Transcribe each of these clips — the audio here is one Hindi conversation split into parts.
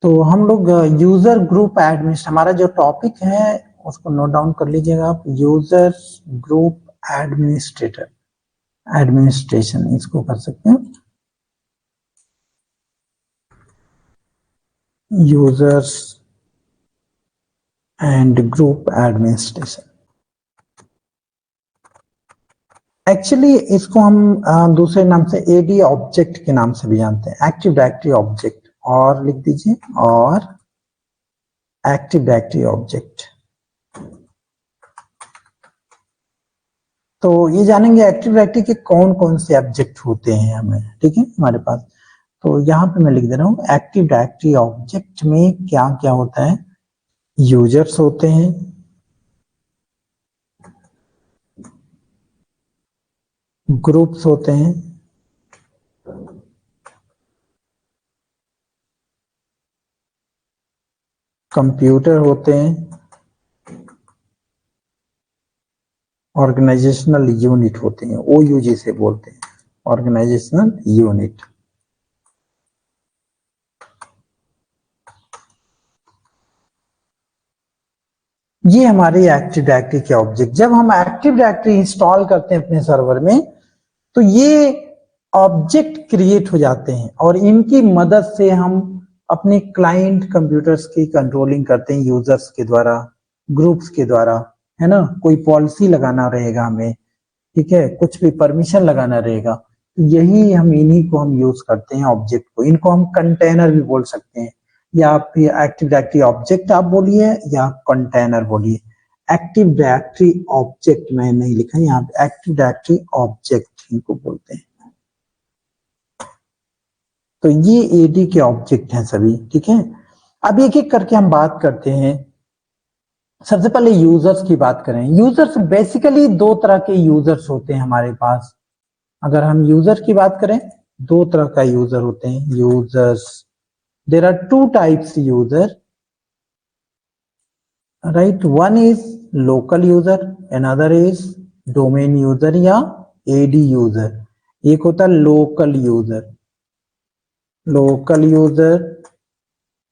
तो हम लोग यूजर ग्रुप एडमिनिस्ट्रेशन, हमारा जो टॉपिक है उसको नोट डाउन कर लीजिएगा आप। यूजर ग्रुप एडमिनिस्ट्रेटर, एडमिनिस्ट्रेशन इसको कर सकते हैं। Users and group administration, actually इसको हम दूसरे नाम से एडी ऑब्जेक्ट के नाम से भी जानते हैं, एक्टिव डायरेक्टरी ऑब्जेक्ट, और लिख दीजिए, और एक्टिव डायरेक्टरी ऑब्जेक्ट। तो ये जानेंगे एक्टिव डायरेक्टरी के कौन कौन से ऑब्जेक्ट होते हैं हमें, ठीक है, हमारे पास। तो यहाँ पे मैं लिख दे रहा हूँ एक्टिव डायरेक्टरी ऑब्जेक्ट में क्या क्या होता है। यूजर्स होते हैं, ग्रुप्स होते हैं, कंप्यूटर होते हैं, ऑर्गेनाइजेशनल यूनिट होते हैं, OU जिसे बोलते हैं, ऑर्गेनाइजेशनल यूनिट। ये हमारे एक्टिव डायरेक्टरी के ऑब्जेक्ट। जब हम एक्टिव डायरेक्टरी इंस्टॉल करते हैं अपने सर्वर में, तो ये ऑब्जेक्ट क्रिएट हो जाते हैं और इनकी मदद से हम अपने क्लाइंट कंप्यूटर्स की कंट्रोलिंग करते हैं, यूजर्स के द्वारा, ग्रुप्स के द्वारा, है ना। कोई पॉलिसी लगाना रहेगा हमें, ठीक है, कुछ भी परमिशन लगाना रहेगा, तो यही हम इन्हीं को हम यूज करते हैं ऑब्जेक्ट को। इनको हम कंटेनर भी बोल सकते हैं, या आप एक्टिव डायरेक्टरी ऑब्जेक्ट आप बोलिए या कंटेनर बोलिए। एक्टिव डायरेक्टरी ऑब्जेक्ट मैं नहीं लिखा यहाँ पे, एक्टिव डायरेक्टरी ऑब्जेक्ट इनको बोलते हैं। तो ये एडी के ऑब्जेक्ट हैं सभी, ठीक है। अब एक एक करके हम बात करते हैं। सबसे पहले यूजर्स की बात करें। यूजर्स बेसिकली दो तरह के यूजर्स होते हैं हमारे पास। अगर हम यूजर की बात करें, दो तरह का यूजर होते हैं users. There are two types user, right. One is local user, another is domain user या एडी यूजर। एक होता है लोकल यूजर, लोकल यूजर,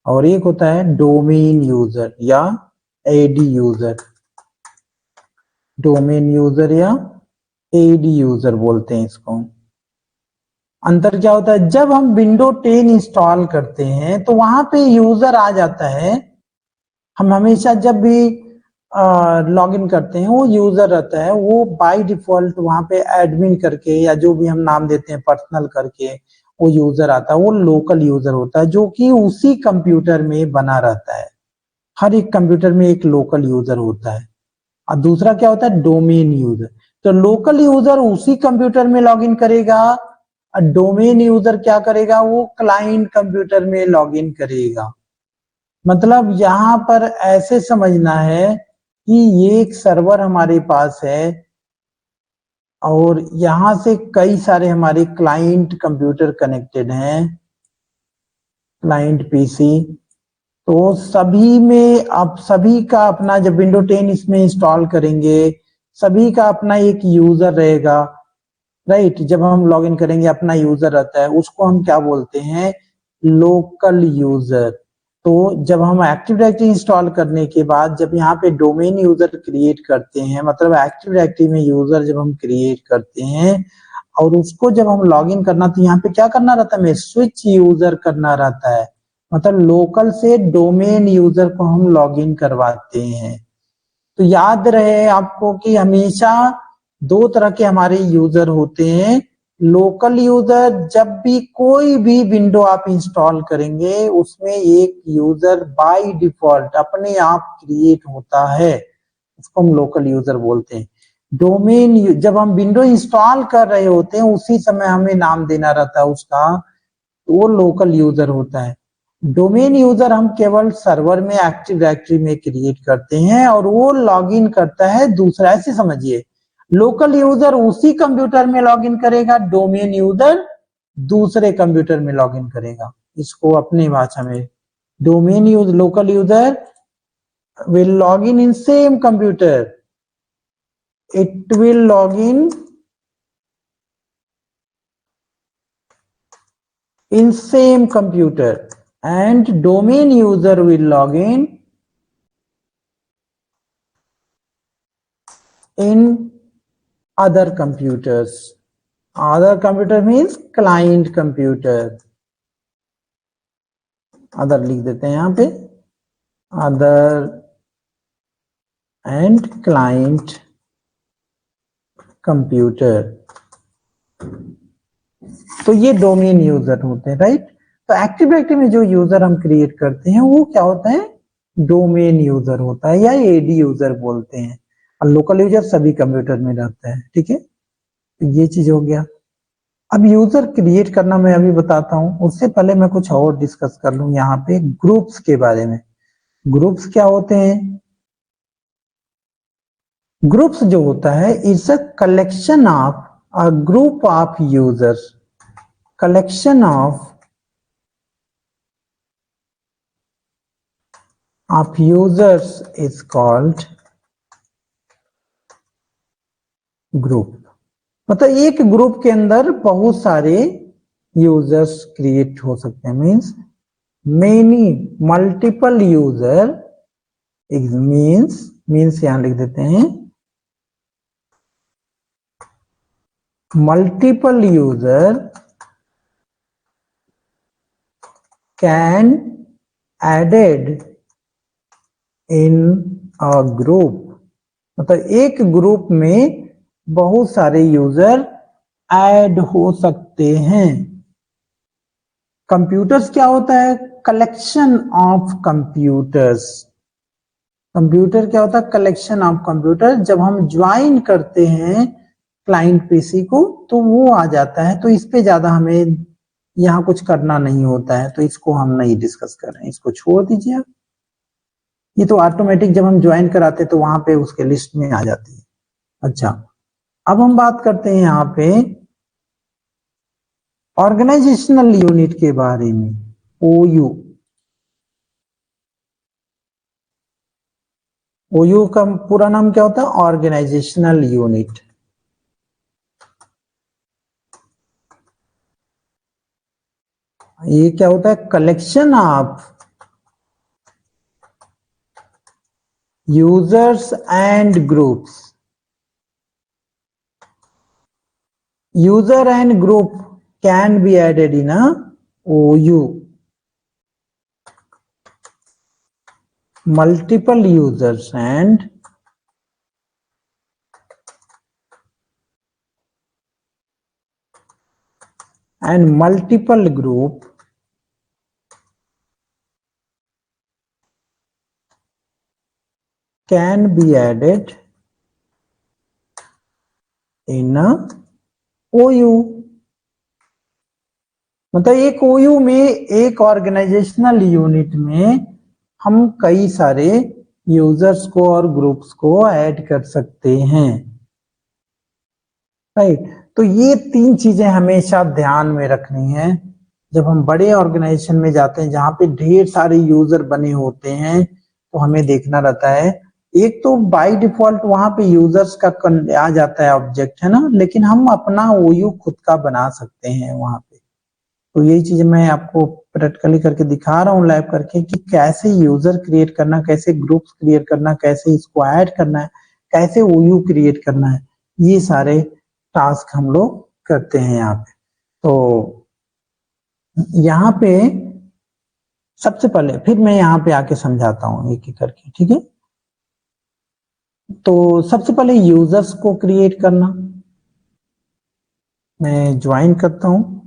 और एक होता है डोमेन यूजर या एडी यूजर। डोमेन यूजर या एडी यूजर बोलते हैं इसको। अंतर क्या होता है, जब हम विंडो 10 इंस्टॉल करते हैं तो वहां पे यूजर आ जाता है। हम हमेशा जब भी लॉग इन करते हैं वो यूजर रहता है, वो बाय डिफॉल्ट वहां पे एडमिन करके या जो भी हम नाम देते हैं पर्सनल करके वो यूजर आता है। वो लोकल यूजर होता है जो कि उसी कंप्यूटर में बना रहता है। हर एक कंप्यूटर में एक लोकल यूजर होता है। और दूसरा क्या होता है, डोमेन यूजर। तो लोकल यूजर उसी कंप्यूटर में लॉगिन करेगा, और डोमेन यूजर क्या करेगा, वो क्लाइंट कंप्यूटर में लॉगिन करेगा। मतलब यहां पर ऐसे समझना है कि ये एक सर्वर हमारे पास है और यहां से कई सारे हमारे क्लाइंट कंप्यूटर कनेक्टेड हैं, क्लाइंट पीसी। तो सभी में आप सभी का अपना, जब विंडो 10 इसमें इंस्टॉल करेंगे, सभी का अपना एक यूजर रहेगा, राइट। जब हम लॉगिन करेंगे अपना यूजर रहता है, उसको हम क्या बोलते हैं, लोकल यूजर। तो जब हम एक्टिव डायरेक्टरी इंस्टॉल करने के बाद जब यहाँ पे डोमेन यूजर क्रिएट करते हैं, मतलब एक्टिव डायरेक्टरी में यूजर जब हम क्रिएट करते हैं और उसको जब हम लॉगिन करना, तो यहाँ पे क्या करना रहता है, हमें स्विच यूजर करना रहता है। मतलब लोकल से डोमेन यूजर को हम लॉगिन करवाते हैं। तो याद रहे आपको कि हमेशा दो तरह के हमारे यूजर होते हैं। लोकल यूजर, जब भी कोई भी विंडो आप इंस्टॉल करेंगे उसमें एक यूजर बाय डिफॉल्ट अपने आप क्रिएट होता है, उसको हम लोकल यूजर बोलते हैं। डोमेन, जब हम विंडो इंस्टॉल कर रहे होते हैं उसी समय हमें नाम देना रहता है उसका, तो वो लोकल यूजर होता है। डोमेन यूजर हम केवल सर्वर में एक्टिव डायरेक्टरी में क्रिएट करते हैं और वो लॉगिन करता है दूसरा। ऐसे समझिए, लोकल यूजर उसी कंप्यूटर में लॉगिन करेगा, डोमेन यूजर दूसरे कंप्यूटर में लॉगिन करेगा। इसको अपनी भाषा में, domain user, local user will login in same computer, it will login in same computer, and domain user will log in other computers. Other computer means client computer. Other लिख देते हैं यहाँ पे, अदर एंड क्लाइंट कंप्यूटर। तो ये डोमेन यूजर होते हैं, राइट। तो एक्टिव डायरेक्टरी में जो यूजर हम क्रिएट करते हैं वो क्या होता है, डोमेन यूजर होता है या एडी यूजर बोलते हैं, और लोकल यूजर सभी कंप्यूटर में रहता है, ठीक है। तो ये चीज हो गया। अब यूजर क्रिएट करना मैं अभी बताता हूं, उससे पहले मैं कुछ और डिस्कस कर लूं यहाँ पे ग्रुप्स के बारे में। ग्रुप्स क्या होते हैं? ग्रुप्स जो होता है it's a collection of a group of users, collection of users is called group. मतलब एक ग्रुप के अंदर बहुत सारे यूजर्स क्रिएट हो सकते हैं, means many multiple user, means यहां लिख देते हैं multiple user can added in a group. मतलब एक ग्रुप में बहुत सारे यूजर ऐड हो सकते हैं। कंप्यूटर्स क्या होता है? Collection of computers. कंप्यूटर क्या होता है? Collection of computer. जब हम ज्वाइन करते हैं क्लाइंट पीसी को तो वो आ जाता है, तो इस पे ज्यादा हमें यहाँ कुछ करना नहीं होता है, तो इसको हम नहीं डिस्कस कर रहे हैं, इसको छोड़ दीजिए आप। ये तो ऑटोमेटिक जब हम ज्वाइन कराते तो वहां पे उसके लिस्ट में आ जाती है। अच्छा, अब हम बात करते हैं यहाँ पे ऑर्गेनाइजेशनल यूनिट के बारे में। ओयू, ओयू का पूरा नाम क्या होता है? Organisational unit. ये क्या होता है? Collection of users and groups. User and group can be added in a OU. multiple users and multiple group can be added in a OU। मतलब एक OU में, एक ऑर्गेनाइजेशनल यूनिट में हम कई सारे यूजर्स को और ग्रुप्स को ऐड कर सकते हैं, राइट। तो ये तीन चीजें हमेशा ध्यान में रखनी है जब हम बड़े ऑर्गेनाइजेशन में जाते हैं जहां पे ढेर सारे यूजर बने होते हैं। तो हमें देखना रहता है, एक तो बाय डिफॉल्ट वहां पे यूजर्स का आ जाता है ऑब्जेक्ट, है ना, लेकिन हम अपना ओयू खुद का बना सकते हैं वहां पे। तो यही चीज मैं आपको प्रैक्टिकली करके दिखा रहा हूँ लाइव करके कि कैसे यूजर क्रिएट करना, कैसे ग्रुप्स क्रिएट करना, कैसे इसको ऐड करना है, कैसे ओयू क्रिएट करना है। ये सारे टास्क हम लोग करते हैं यहाँ पे। तो यहाँ पे सबसे पहले फिर मैं यहाँ पे आके समझाता हूँ एक एक करके, ठीक है। तो सबसे पहले यूजर्स को क्रिएट करना, मैं ज्वाइन करता हूँ।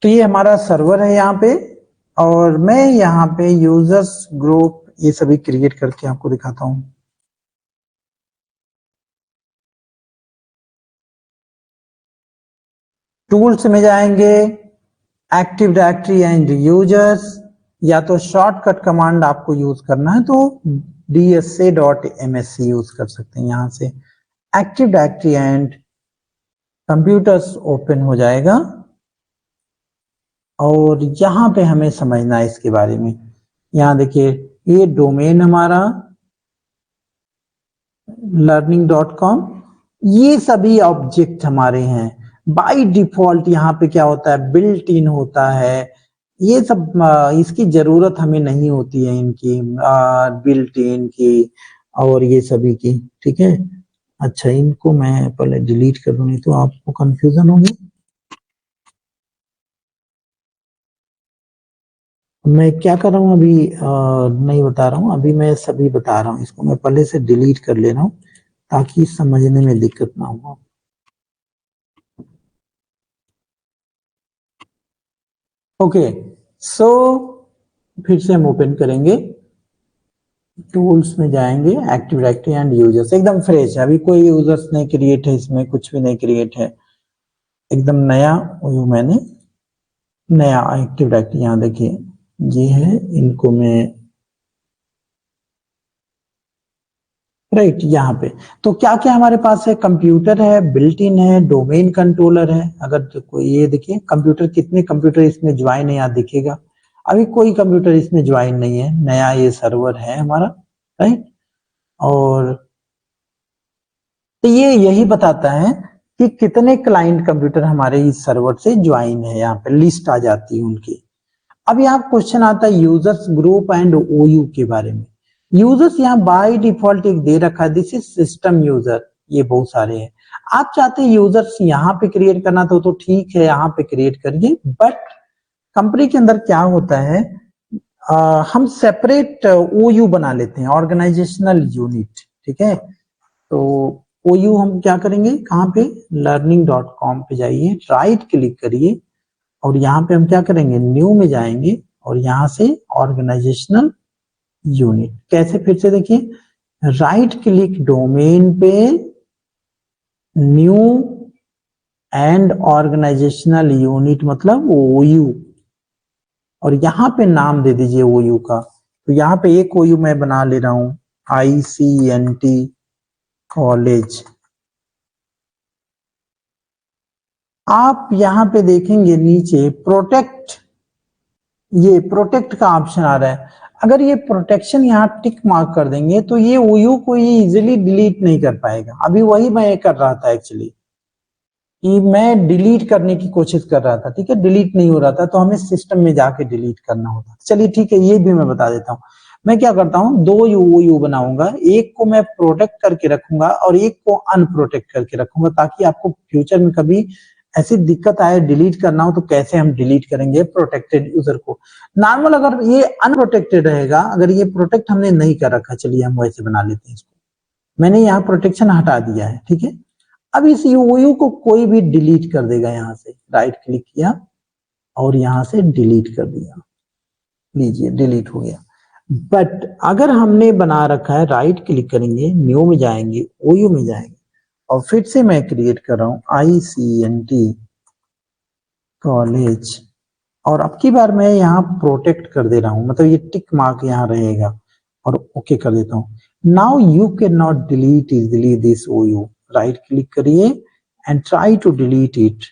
तो ये हमारा सर्वर है यहाँ पे, और मैं यहाँ पे यूजर्स ग्रुप ये सभी क्रिएट करके आपको दिखाता हूँ। टूल्स में जाएंगे, एक्टिव डायरेक्टरी एंड यूजर्स, या तो शॉर्टकट कमांड आपको यूज करना है तो dsa.msc यूज कर सकते हैं। यहां से active directory and computers open हो जाएगा, और यहां पे हमें समझना है इसके बारे में। यहां देखिए, ये डोमेन हमारा learning.com, ये सभी ऑब्जेक्ट हमारे हैं। बाय डिफॉल्ट यहाँ पे क्या होता है, बिल्ट इन होता है, ये सब इसकी जरूरत हमें नहीं होती है, इनकी बिल्ट इन की और ये सभी की, ठीक है। अच्छा, इनको मैं पहले डिलीट कर दूं, नहीं तो आपको कंफ्यूजन होगी। मैं क्या कर रहा हूँ अभी, नहीं बता रहा हूँ अभी, मैं सभी बता रहा हूँ, इसको मैं पहले से डिलीट कर ले रहा हूँ ताकि समझने में दिक्कत ना हो। ओके, सो फिर से हम ओपन करेंगे, टूल्स में जाएंगे, एक्टिव डायरेक्टरी एंड यूजर्स, एकदम फ्रेश है, अभी कोई यूजर्स नहीं क्रिएट है, इसमें कुछ भी नहीं क्रिएट है, एकदम नया मैंने नया एक्टिव डायरेक्टरी, यहाँ देखिए ये है, इनको मैं राइट यहाँ पे। तो क्या क्या हमारे पास है, कंप्यूटर है, बिल्ट इन है, डोमेन कंट्रोलर है। अगर तो कोई ये देखिए कंप्यूटर, कितने कंप्यूटर इसमें ज्वाइन है यहाँ दिखेगा, अभी कोई कंप्यूटर इसमें ज्वाइन नहीं है, नया ये सर्वर है हमारा, राइट। और तो ये यही बताता है कि कितने क्लाइंट कंप्यूटर हमारे इस सर्वर से ज्वाइन है, यहाँ पे लिस्ट आ जाती है उनकी। अब यहाँ क्वेश्चन आता है यूजर्स ग्रुप एंड ओयू के बारे में। यूजर्स यहाँ बाय डिफॉल्ट एक दे रखा है, दिस इज सिस्टम यूजर, ये बहुत सारे हैं। आप चाहते हैं यूजर्स यहाँ पे क्रिएट करना तो ठीक है, यहाँ पे क्रिएट करिए, बट कंपनी के अंदर क्या होता है, हम सेपरेट ओयू बना लेते हैं, ऑर्गेनाइजेशनल यूनिट, ठीक है। तो ओयू हम क्या करेंगे, कहाँ पे, learning.com पे जाइए, राइट क्लिक करिए और यहाँ पे हम क्या करेंगे, न्यू में जाएंगे और यहाँ से ऑर्गेनाइजेशनल यूनिट, कैसे, फिर से देखिए, राइट क्लिक डोमेन पे, न्यू एंड ऑर्गेनाइजेशनल यूनिट मतलब ओयू, और यहाँ पे नाम दे दीजिए ओयू का। तो यहाँ पे एक ओयू मैं बना ले रहा हूं, ICNT कॉलेज। आप यहाँ पे देखेंगे नीचे प्रोटेक्ट, ये प्रोटेक्ट का ऑप्शन आ रहा है, अगर ये प्रोटेक्शन यहाँ टिक मार्क कर देंगे तो ये ओयू को ये इजिली डिलीट नहीं कर पाएगा। अभी वही मैं कर रहा था एक्चुअली, कि मैं डिलीट करने की कोशिश कर रहा था, ठीक है, डिलीट नहीं हो रहा था, तो हमें सिस्टम में जाके डिलीट करना होता। चलिए ठीक है, ये भी मैं बता देता हूँ। मैं क्या करता हूँ, दो ओयू बनाऊंगा, एक को मैं प्रोटेक्ट करके रखूंगा और एक को अनप्रोटेक्ट करके रखूंगा, ताकि आपको फ्यूचर में कभी ऐसी दिक्कत आए, डिलीट करना हो तो कैसे हम डिलीट करेंगे प्रोटेक्टेड यूजर को। नॉर्मल अगर ये अनप्रोटेक्टेड रहेगा, अगर ये प्रोटेक्ट हमने नहीं कर रखा, चलिए हम वैसे बना लेते हैं इसको, मैंने यहाँ प्रोटेक्शन हटा दिया है, ठीक है। अब इस ओयू को कोई भी डिलीट कर देगा, यहाँ से राइट क्लिक किया और यहाँ से डिलीट कर दिया, लीजिए डिलीट हो गया। बट अगर हमने बना रखा है, राइट क्लिक करेंगे, न्यू में जाएंगे, ओयू में जाएंगे और फिर से मैं क्रिएट कर रहा हूं ICNT कॉलेज, और अब की बार मैं यहाँ प्रोटेक्ट कर दे रहा हूं, मतलब ये टिक मार्क यहाँ रहेगा और ओके कर देता हूं। Now you can not delete easily this OU, right click करिए and try to delete it,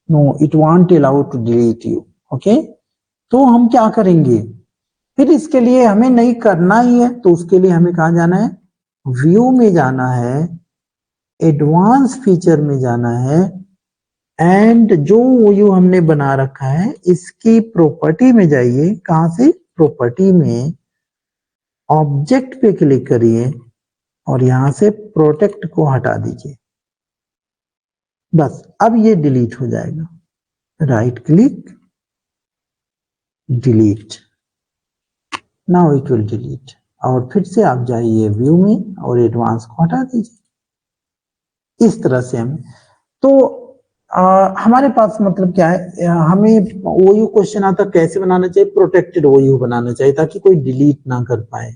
no it won't allow to delete you, okay. तो हम क्या करेंगे, फिर इसके लिए हमें नहीं करना ही है, तो उसके लिए हमें कहा जाना है, व्यू में जाना है, एडवांस फीचर में जाना है, एंड जो ओयू हमने बना रखा है इसकी प्रॉपर्टी में जाइए, कहां से, प्रॉपर्टी में ऑब्जेक्ट पे क्लिक करिए और यहां से प्रोटेक्ट को हटा दीजिए, बस अब ये डिलीट हो जाएगा, right click, delete, now it will delete, और फिर से आप जाइए व्यू में और एडवांस को हटा दीजिए, इस तरह से हम। तो हमारे पास मतलब क्या है, हमें ओयू क्वेश्चन आता कैसे बनाना चाहिए, प्रोटेक्टेड ओयू बनाना चाहिए ताकि कोई डिलीट ना कर पाए,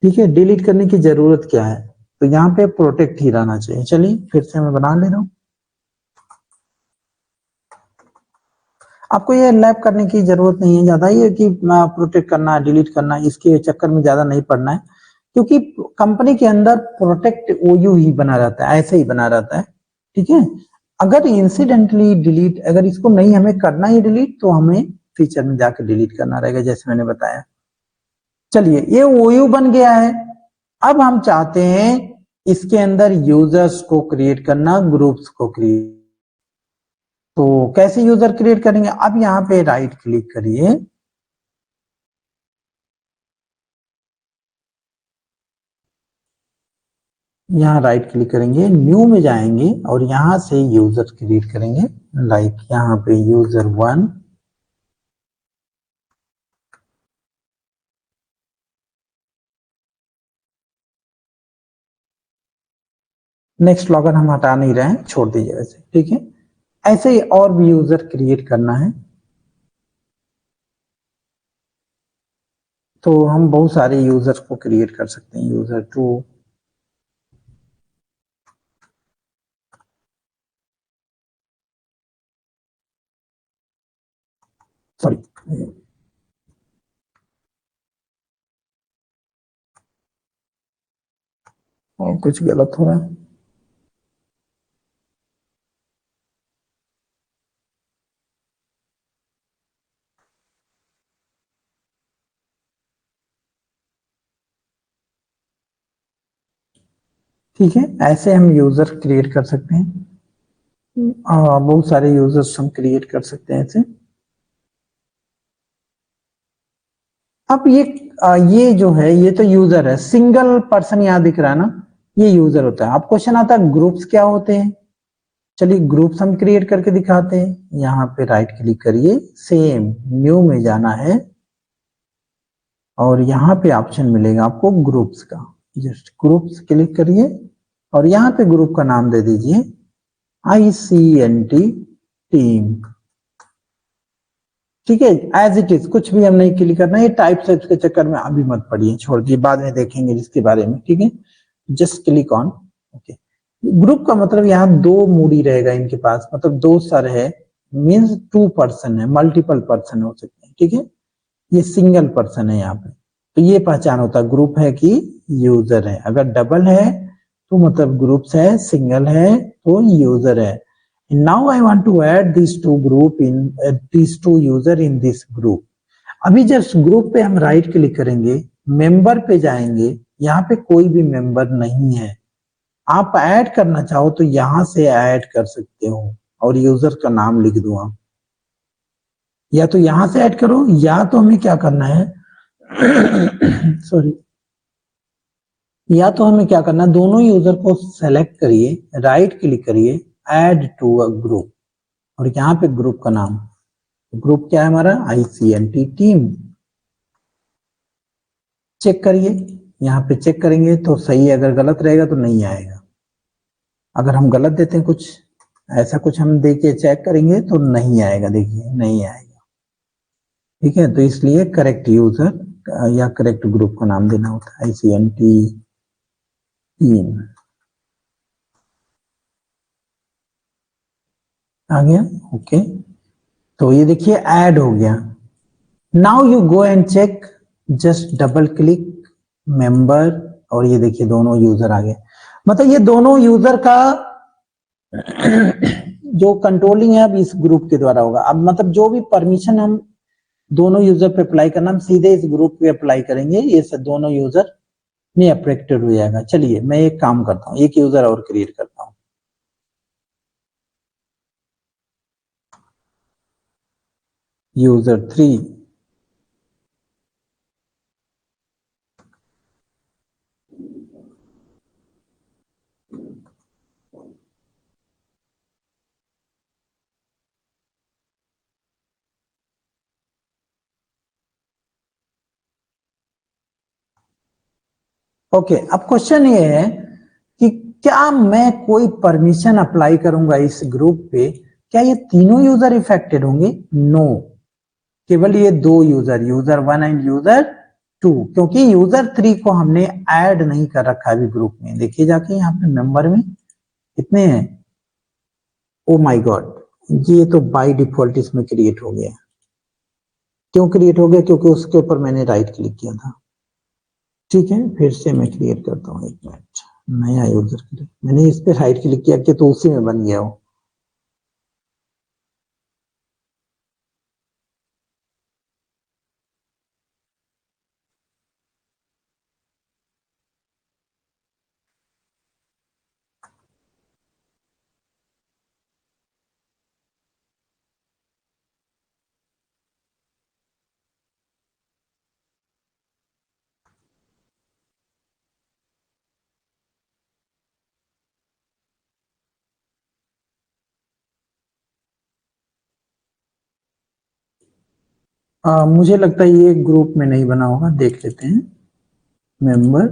ठीक है। डिलीट करने की जरूरत क्या है, तो यहाँ पे प्रोटेक्ट ही रहना चाहिए। चलिए फिर से मैं बना ले रहा हूँ, आपको ये लैप करने की जरूरत नहीं है ज्यादा, ये कि प्रोटेक्ट करना डिलीट करना इसके चक्कर में ज्यादा नहीं पड़ना है, क्योंकि कंपनी के अंदर प्रोटेक्ट ओयू ही बना रहता है, ऐसे ही बना रहता है, ठीक है। अगर इंसिडेंटली डिलीट, अगर इसको नहीं हमें करना ही डिलीट, तो हमें फीचर में जाकर डिलीट करना रहेगा, जैसे मैंने बताया। चलिए ये ओयू बन गया है, अब हम चाहते हैं इसके अंदर यूजर्स को क्रिएट करना, ग्रुप्स को क्रिएट। तो कैसे यूजर क्रिएट करेंगे? अब यहाँ पे राइट क्लिक करिए, यहाँ राइट क्लिक करेंगे, न्यू में जाएंगे और यहाँ से यूजर क्रिएट करेंगे। लाइक यहाँ पे यूजर 1, नेक्स्ट लॉगर हम हटा नहीं रहे हैं, छोड़ दीजिए वैसे, ठीक है। ऐसे ही और भी यूजर क्रिएट करना है। तो हम बहुत सारे यूजर को क्रिएट कर सकते हैं। यूजर 2, सॉरी, और कुछ गलत हो रहा है। ठीक है, ऐसे हम यूजर क्रिएट कर सकते हैं। बहुत सारे यूजर्स हम क्रिएट कर सकते हैं ऐसे। अब ये जो है, ये तो यूजर है, सिंगल पर्सन यहाँ दिख रहा है ना, ये यूजर होता है। अब क्वेश्चन आता है ग्रुप्स क्या होते हैं। चलिए ग्रुप्स हम क्रिएट करके दिखाते हैं। यहाँ पे राइट क्लिक करिए, सेम न्यू में जाना है और यहाँ पे ऑप्शन मिलेगा आपको ग्रुप्स का। जस्ट ग्रुप्स क्लिक करिए और यहाँ पे ग्रुप का नाम दे दीजिए ICNT टीम। ठीक है, एज इट इज, कुछ भी हम नहीं क्लिक करना। ये टाइप सेट्स के चक्कर में अभी मत पड़िए, छोड़ दिए, बाद में देखेंगे इसके बारे में। ठीक है, just click on okay. Group का मतलब यहाँ दो मूडी रहेगा इनके पास, मतलब दो सर है, मीन्स 2 पर्सन है, मल्टीपल पर्सन हो सकते हैं। ठीक है, ये सिंगल पर्सन है यहाँ पे। तो ये पहचान होता है ग्रुप है कि यूजर है। अगर डबल है तो मतलब ग्रुप्स है, सिंगल है तो यूजर है। Now I want to add this to group in this two user in this group. अभी जस्ट ग्रुप पे हम राइट क्लिक करेंगे, मेंबर पे जाएंगे, यहाँ पे कोई भी मेंबर नहीं है। आप ऐड करना चाहो तो यहां से ऐड कर सकते हो और यूजर का नाम लिख दूंगा, या तो यहां से ऐड करो, या तो हमें क्या करना है सॉरी, या तो हमें क्या करना है, दोनों यूजर को सेलेक्ट करिए, राइट क्लिक करिए, ऐड टू अ ग्रुप, और यहाँ पे ग्रुप का नाम, ग्रुप क्या है हमारा, ICNT टीम। चेक करिए, यहाँ पे चेक करेंगे तो सही है, अगर गलत रहेगा तो नहीं आएगा। अगर हम गलत देते हैं कुछ, ऐसा कुछ हम देखिए चेक करेंगे तो नहीं आएगा, देखिए नहीं आएगा। ठीक है, तो इसलिए करेक्ट यूजर या करेक्ट ग्रुप का नाम देना होता है, ICNT टीम। आ गया, ओके। तो ये देखिए ऐड हो गया। Now you go and check, just double click member, और ये देखिए दोनों यूजर आ गए। मतलब ये दोनों यूजर का जो कंट्रोलिंग है अब इस ग्रुप के द्वारा होगा। अब मतलब जो भी परमिशन हम दोनों यूजर पे अप्लाई करना, हम सीधे इस ग्रुप पे अप्लाई करेंगे, ये सब दोनों यूजर में अफेक्टेड हो जाएगा। चलिए मैं एक काम करता हूँ, एक यूजर और क्रिएट करता हूँ, यूजर 3। ओके, अब क्वेश्चन ये है कि क्या मैं कोई परमिशन अप्लाई करूंगा इस ग्रुप पे, क्या ये तीनों यूजर इफेक्टेड होंगे? नो, केवल ये दो यूजर, यूजर 1 एंड यूजर 2, क्योंकि यूजर 3 को हमने ऐड नहीं कर रखा अभी ग्रुप में। देखिए जाके यहाँ पे मेंबर में कितने हैं, ओ माय गॉड, ये तो बाय डिफॉल्ट इसमें क्रिएट हो गया। क्यों क्रिएट हो गया? क्योंकि उसके ऊपर मैंने राइट क्लिक किया था। ठीक है, फिर से मैं क्रिएट करता हूँ, एक मिनट, नया यूजर क्रिएट, मैंने इस पे राइट क्लिक किया कि तो उसी में बन गया हो। मुझे लगता है ये ग्रुप में नहीं बना होगा, देख लेते हैं। मेंबर,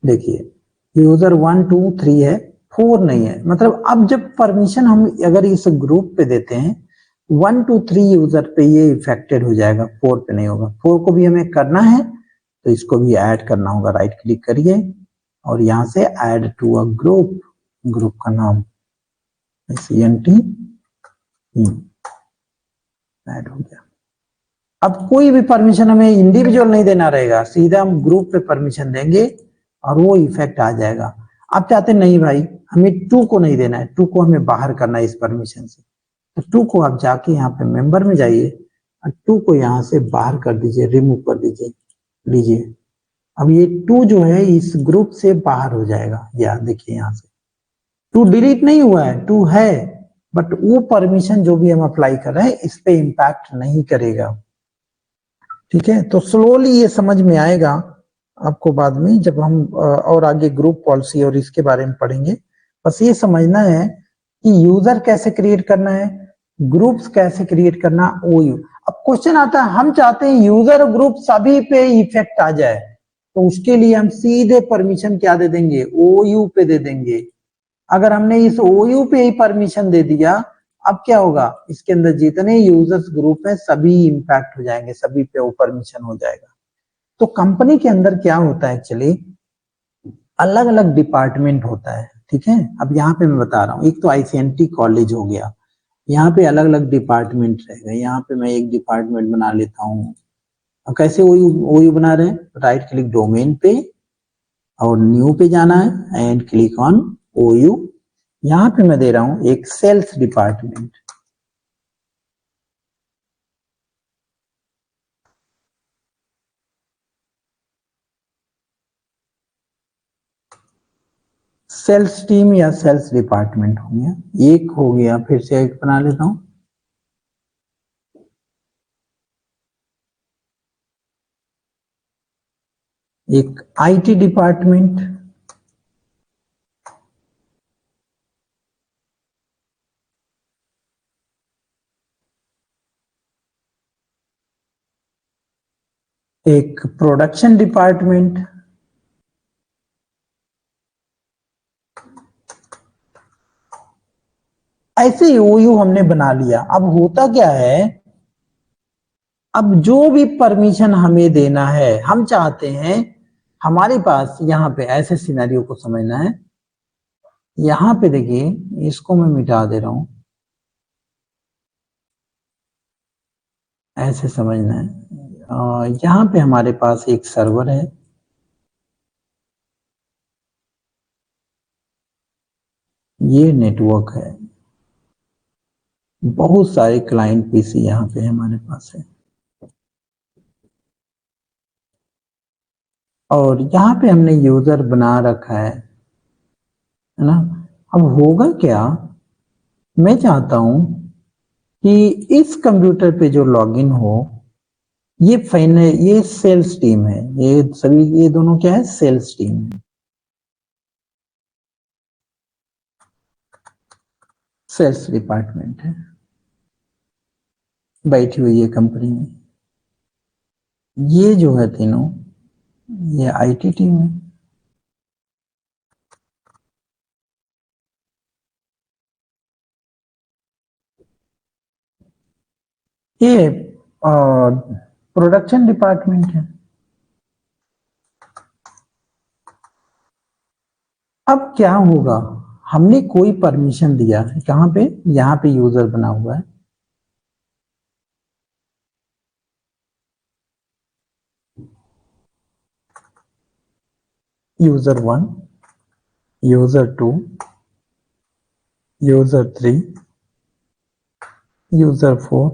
देखिए यूजर 1 2 3 है, 4 नहीं है। मतलब अब जब परमिशन हम अगर इस ग्रुप पे देते हैं 1 2 3 यूजर पे ये इफेक्टेड हो जाएगा, 4 पे नहीं होगा। 4 को भी हमें करना है तो इसको भी ऐड करना होगा। राइट क्लिक करिए और यहाँ से add to a group, group का नाम CNT ऐड हो गया। अब कोई भी परमिशन हमें इंडिविजुअल नहीं देना रहेगा, सीधा हम ग्रुप पे परमिशन देंगे और वो इफेक्ट आ जाएगा। आप चाहते नहीं भाई हमें 2 को नहीं देना है, 2 को हमें बाहर करना है इस परमिशन से, तो 2 को आप जाके यहाँ पे मेंबर में जाइए और 2 को यहाँ से बाहर कर दीजिए, रिमूव कर दीजिए। लीजिए अब ये 2 जो है इस ग्रुप से बाहर हो जाएगा। या देखिए यहाँ से 2 डिलीट नहीं हुआ है, 2 है, बट वो परमिशन जो भी हम अप्लाई कर रहे हैं इस पे इम्पैक्ट नहीं करेगा। ठीक है, तो स्लोली ये समझ में आएगा आपको बाद में जब हम और आगे ग्रुप पॉलिसी और इसके बारे में पढ़ेंगे। बस ये समझना है कि यूजर कैसे क्रिएट करना है, ग्रुप्स कैसे क्रिएट करना, ओयू। अब क्वेश्चन आता है हम चाहते हैं यूजर ग्रुप सभी पे इफेक्ट आ जाए, तो उसके लिए हम सीधे परमिशन क्या दे देंगे, ओयू पे दे देंगे। अगर हमने इस ओयू पे ही परमिशन दे दिया, अब क्या होगा, इसके अंदर जितने यूजर्स ग्रुप है सभी इंपैक्ट हो जाएंगे, सभी पे वो परमिशन हो जाएगा। तो कंपनी के अंदर क्या होता है, एक्चुअली अलग अलग डिपार्टमेंट होता है। ठीक है, अब यहाँ पे मैं बता रहा हूँ, एक तो ICNT कॉलेज हो गया, यहाँ पे अलग अलग डिपार्टमेंट रहेगा। यहाँ पे मैं एक डिपार्टमेंट बना लेता हूँ। कैसे ओयू ओयू बना रहे हैं, राइट क्लिक डोमेन पे और न्यू पे जाना है एंड क्लिक ऑन ओयू। यहाँ पे मैं दे रहा हूँ एक सेल्स डिपार्टमेंट। सेल्स टीम या सेल्स डिपार्टमेंट हो गया, एक हो गया। फिर से एक बना लेता हूं, एक IT डिपार्टमेंट। एक प्रोडक्शन डिपार्टमेंट। ऐसे ओयू हमने बना लिया। अब होता क्या है, अब जो भी परमिशन हमें देना है, हम चाहते हैं हमारे पास यहाँ पे ऐसे सिनेरियो को समझना है। यहाँ पे देखिए इसको मैं मिटा दे रहा हूं, ऐसे समझना है। यहाँ पे हमारे पास एक सर्वर है, ये नेटवर्क है, बहुत सारे क्लाइंट पीसी यहाँ पे हमारे पास है, और यहाँ पे हमने यूजर बना रखा है ना। अब होगा क्या, मैं चाहता हूं कि इस कंप्यूटर पे जो लॉगिन हो, ये ये सेल्स टीम है, ये सभी, ये दोनों क्या है, सेल्स टीम है, सेल्स डिपार्टमेंट है, बैठी हुई है कंपनी में। ये जो है तीनों, ये IT टीम है। ये प्रोडक्शन डिपार्टमेंट है। अब क्या होगा, हमने कोई परमिशन दिया है कहाँ पे, यहाँ पे यूजर बना हुआ है। User 1, user 2, user 3, user 4,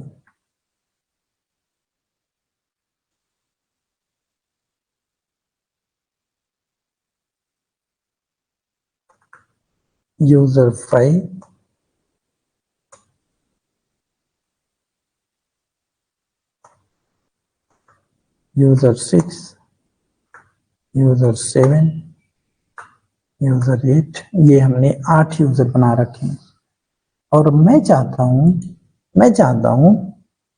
user 5, user 6, user 7, user 8। ये हमने 8 यूजर बना रखे हैं। और मैं चाहता हूं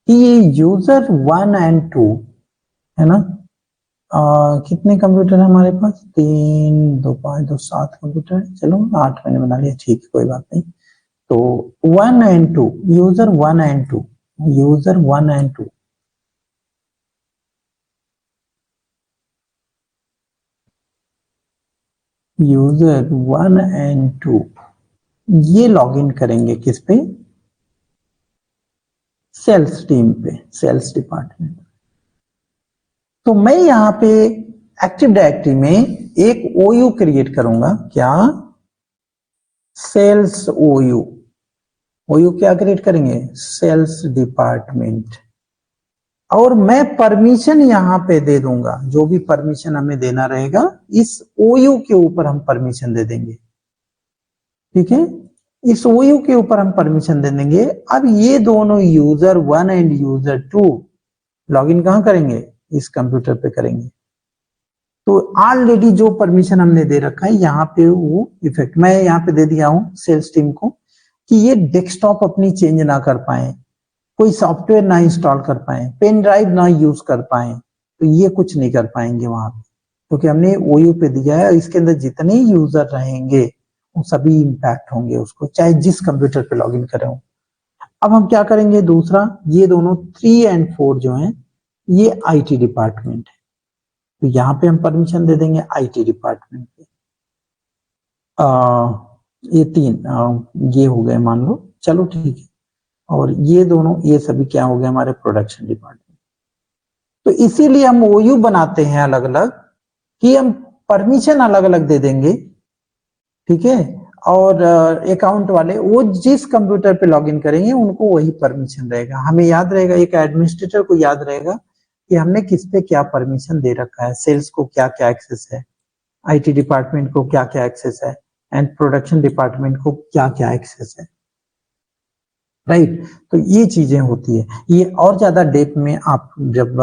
कि ये यूजर 1 एंड 2 है ना, कितने कंप्यूटर है हमारे पास, 3 2 5 2 7 कंप्यूटर है, चलो 8 मैंने बना लिया, ठीक है कोई बात नहीं। तो 1 and 2, user 1 and 2, user 1 and 2, user 1 and 2 ये लॉगिन करेंगे किस पे, सेल्स टीम पे, सेल्स डिपार्टमेंट। तो मैं यहाँ पे एक्टिव डायरेक्टरी में एक ओयू क्रिएट करूंगा, क्या, सेल्स ओयू, ओयू क्या क्रिएट करेंगे, सेल्स डिपार्टमेंट। और मैं परमिशन यहाँ पे दे दूंगा, जो भी परमिशन हमें देना रहेगा इस ओयू के ऊपर हम परमिशन दे देंगे, ठीक है, इस ओयू के ऊपर हम परमिशन दे देंगे। अब ये दोनों यूजर 1 एंड यूजर 2 लॉगिन कहां करेंगे, इस कंप्यूटर पे करेंगे। तो ऑलरेडी जो परमिशन हमने दे रखा है यहाँ पे वो इफेक्ट मैं यहाँ पे दे दिया हूं सेल्स टीम को, कि ये डेस्कटॉप अपनी चेंज ना कर पाए, कोई सॉफ्टवेयर ना इंस्टॉल कर पाए, पेन ड्राइव ना यूज कर पाए, तो ये कुछ नहीं कर पाएंगे वहां पे, क्योंकि हमने ओयू पे दिया है। इसके अंदर जितने यूजर रहेंगे वो सभी इंपैक्ट होंगे उसको, चाहे जिस कंप्यूटर पे लॉगिन करें हो। अब हम क्या करेंगे, दूसरा, ये दोनों 3 एंड 4 जो हैं ये आईटी डिपार्टमेंट है, तो यहाँ पे हम परमिशन दे देंगे आईटी डिपार्टमेंट पे। ये 3 ये हो गए मान लो, चलो ठीक है। और ये दोनों, ये सभी क्या हो गए हमारे प्रोडक्शन डिपार्टमेंट। तो इसीलिए हम ओयू बनाते हैं अलग अलग, कि हम परमिशन अलग अलग दे देंगे, ठीक है। और अकाउंट वाले वो जिस कंप्यूटर पे लॉगिन करेंगे उनको वही परमिशन रहेगा, हमें याद रहेगा, एक एडमिनिस्ट्रेटर को याद रहेगा कि हमने किस पे क्या परमिशन दे रखा है, सेल्स को क्या क्या एक्सेस है, आईटी डिपार्टमेंट को क्या क्या एक्सेस है, एंड प्रोडक्शन डिपार्टमेंट को क्या क्या एक्सेस है, राइट। तो ये चीजें होती है, ये और ज्यादा डेप्थ में आप जब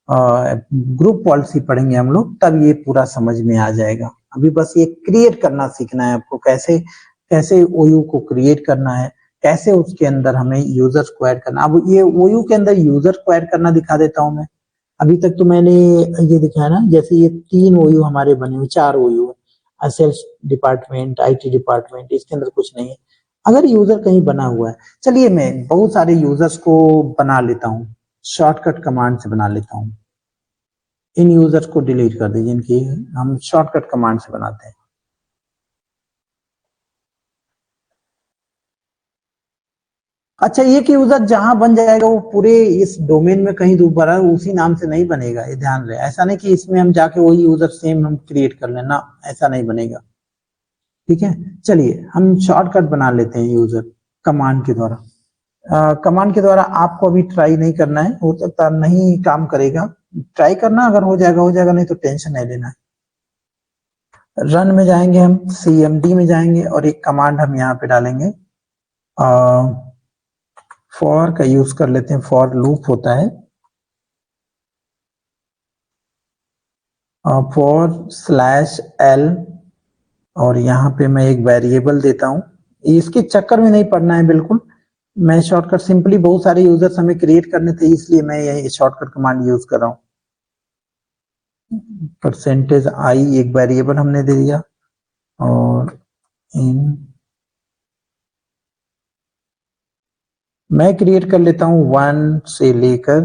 ग्रुप पॉलिसी पढ़ेंगे हम लोग तब ये पूरा समझ में आ जाएगा। अभी बस ये क्रिएट करना सीखना है आपको, कैसे कैसे ओयू को क्रिएट करना है, कैसे उसके अंदर हमें यूजर्स को ऐड करना। अब ये ओयू के अंदर यूजर्स को ऐड करना दिखा देता हूं मैं। अभी तक तो मैंने ये दिखाया ना, जैसे ये 3 ओयू हमारे बने हुए, 4 ओयू, सेल्स डिपार्टमेंट, आईटी डिपार्टमेंट, इसके अंदर कुछ नहीं है। अगर यूजर कहीं बना हुआ है, चलिए मैं बहुत सारे यूजर्स को बना लेता हूँ, शॉर्टकट कमांड से बना लेता हूँ। इन यूजर्स को डिलीट कर दीजिए, इनकी हम शॉर्टकट कमांड से बनाते हैं। अच्छा, ये कि यूजर जहां बन जाएगा वो पूरे इस डोमेन में कहीं दोबारा उसी नाम से नहीं बनेगा, ये ध्यान रहे। ऐसा नहीं कि इसमें हम जाके वही यूजर सेम हम क्रिएट कर लेना, ऐसा नहीं बनेगा, ठीक है। चलिए हम शॉर्टकट बना लेते हैं यूजर कमांड के द्वारा। कमांड के द्वारा आपको अभी ट्राई नहीं करना है, हो सकता नहीं काम करेगा, ट्राई करना, अगर हो जाएगा हो जाएगा, नहीं तो टेंशन नहीं लेना है। रन में जाएंगे, हम सीएमडी में जाएंगे और एक कमांड हम यहाँ पे डालेंगे, फॉर का यूज कर लेते हैं, फॉर लूप होता है, फॉर स्लैश एल, और यहाँ पे मैं एक वेरिएबल देता हूँ। इसके चक्कर में नहीं पड़ना है बिल्कुल, मैं शॉर्टकट सिंपली बहुत सारे यूजर्स हमें क्रिएट करने थे इसलिए मैं ये शॉर्टकट कमांड यूज कर रहा हूँ। परसेंटेज आई एक वेरिएबल हमने दे दिया, और इन मैं क्रिएट कर लेता हूँ 1 से लेकर,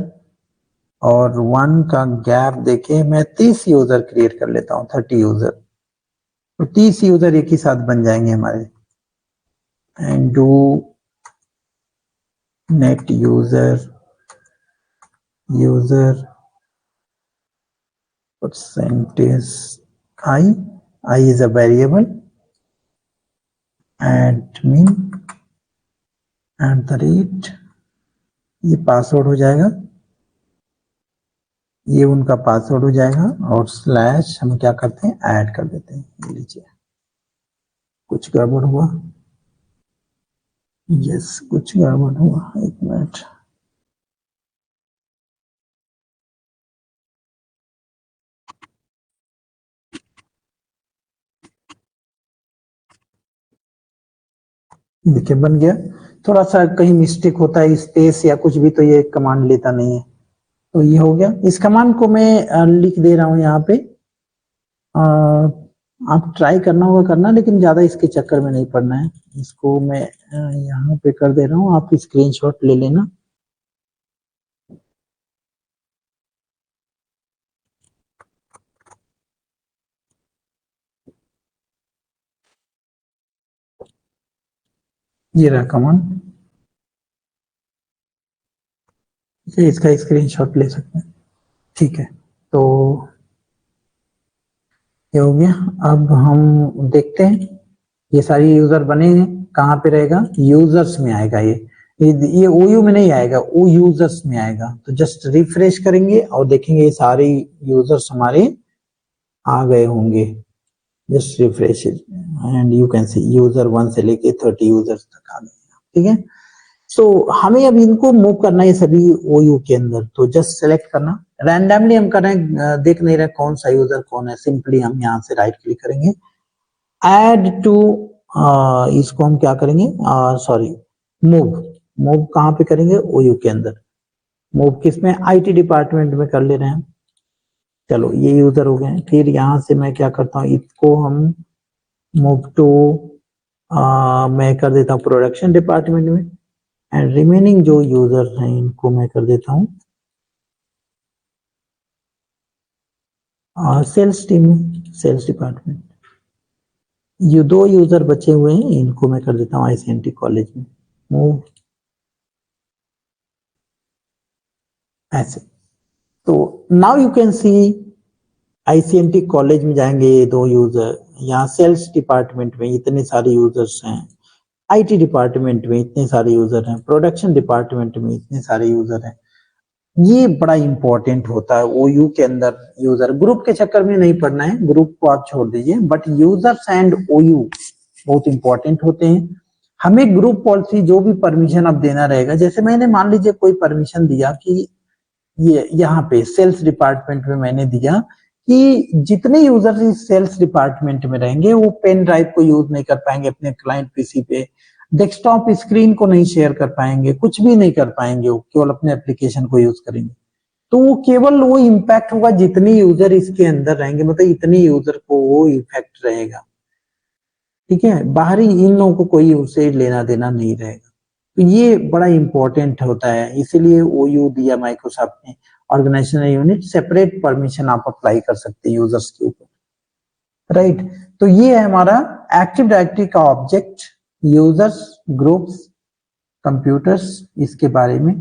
और 1 का गैप देके मैं 30 यूजर क्रिएट कर लेता हूँ, 30 यूजर, तो 30 यूजर एक ही साथ बन जाएंगे हमारे। And do net user user percentage I is a variable, admin @ ये पासवर्ड हो जाएगा, ये उनका पासवर्ड हो जाएगा, और स्लैश हम क्या करते हैं, ऐड कर देते हैं। ये लीजिए, कुछ गड़बड़ हुआ, यस कुछ गड़बड़ हुआ, एक मिनट। देखिए बन गया। थोड़ा सा कहीं मिस्टेक होता है, स्पेस या कुछ भी, तो ये कमांड लेता नहीं है। तो ये हो गया। इस कमांड को मैं लिख दे रहा हूं यहाँ पे। आप ट्राई करना होगा करना, लेकिन ज्यादा इसके चक्कर में नहीं पड़ना है। इसको मैं यहाँ पे कर दे रहा हूँ, आप स्क्रीनशॉट ले लेना। ये रहा कमांड, इसका स्क्रीनशॉट ले सकते हैं। ठीक है, तो ये हो गया। अब हम देखते हैं, ये सारी यूजर बने हैं, कहाँ पे रहेगा, यूजर्स में आएगा। ये ओयू में नहीं आएगा, ओ यूजर्स में आएगा। तो जस्ट रिफ्रेश करेंगे और देखेंगे ये सारे यूजर्स हमारे आ गए होंगे। Just refresh and you can C user 1 से लेके 30 यूजर्स तक आ गए। ठीक है, तो हमें अब इनको मूव करना है सभी ओयू के अंदर। तो जस्ट सेलेक्ट करना, रैंडमली हम कर रहे हैं, देख नहीं रहे कौन सा यूजर कौन है। सिंपली हम यहाँ से राइट क्लिक करेंगे, ऐड टू, इसको हम क्या करेंगे, सॉरी, मूव। मूव कहाँ पे करेंगे, ओयू के अंदर। मूव किसमें, आईटी डिपार्टमेंट में कर ले रहे हैं। चलो ये यूजर हो गए। फिर यहाँ से मैं क्या करता हूँ, इसको हम मूव टू, मैं कर देता हूँ प्रोडक्शन डिपार्टमेंट में। एंड रिमेनिंग जो यूजर हैं इनको मैं कर देता हूँ सेल्स टीम में, सेल्स डिपार्टमेंट। ये 2 यूजर बचे हुए हैं, इनको मैं कर देता हूँ आईसीएनटी कॉलेज में। मूव ऐसे। तो now you can see ICNT college में जाएंगे ये 2 यूजर, यहाँ सेल्स डिपार्टमेंट में इतने सारे यूजर्स हैं, आईटी डिपार्टमेंट में इतने सारे यूजर हैं, प्रोडक्शन डिपार्टमेंट में इतने सारे यूजर हैं। ये बड़ा इंपॉर्टेंट होता है ओयू के अंदर। यूजर ग्रुप के चक्कर में नहीं पड़ना है, ग्रुप को आप छोड़ दीजिए, बट यूजर्स एंड ओयू बहुत इंपॉर्टेंट होते हैं। हमें ग्रुप पॉलिसी जो भी परमिशन अब देना रहेगा, जैसे मैंने मान लीजिए कोई परमिशन दिया कि ये यहाँ पे सेल्स डिपार्टमेंट में मैंने दिया कि जितने यूजर्स इस सेल्स डिपार्टमेंट में रहेंगे वो पेन ड्राइव को यूज नहीं कर पाएंगे अपने क्लाइंट पीसी पे, डेस्कटॉप स्क्रीन को नहीं शेयर कर पाएंगे, कुछ भी नहीं कर पाएंगे, वो केवल अपने एप्लीकेशन को यूज करेंगे। तो वो केवल वो इम्पैक्ट होगा जितने यूजर इसके अंदर रहेंगे, मतलब इतने यूजर को वो इफेक्ट रहेगा। ठीक है, बाहरी इन लोगों को कोई उससे लेना देना नहीं रहेगा। तो ये बड़ा इंपॉर्टेंट होता है, इसीलिए ओयू दिया माइक्रोसॉफ्ट ने। ऑर्गेनाइजेशनल यूनिट सेपरेट परमिशन आप अप्लाई कर सकते हैं यूजर्स के ऊपर, राइट। तो ये है हमारा एक्टिव डायरेक्टरी का ऑब्जेक्ट, यूजर्स, ग्रुप्स, कंप्यूटर्स, इसके बारे में।